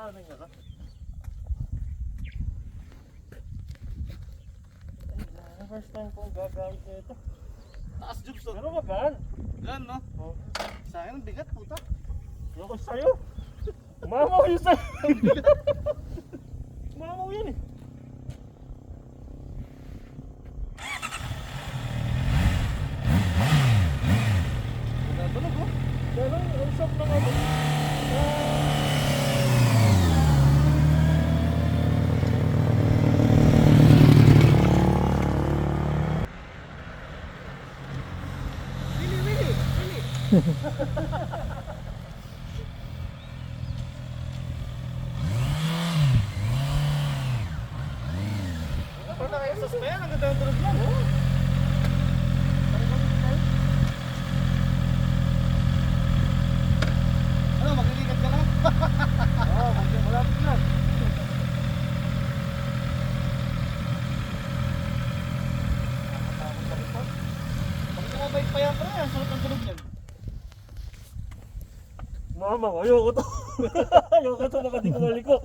ano nga. First time kong gagamit na ito. Taas jobs to. Pero magaan. Yan no? Oh. Sa akin ang bigat puta. Yung ko sa'yo. Mamaw yun sa'yo. Mamaw yun eh. Nagatunog oh. Pero ang shop ng ano. Parang naka-exhaust pa yan. Ang ganda ng tunog yan. Oh. Ano, maglilikat ka lang? Oo, malapit na. Pag kumabike pa yan, pre, ang sarap ng tunog yan. Mama, ayoko to. Ayoko to, nakatikumali ko.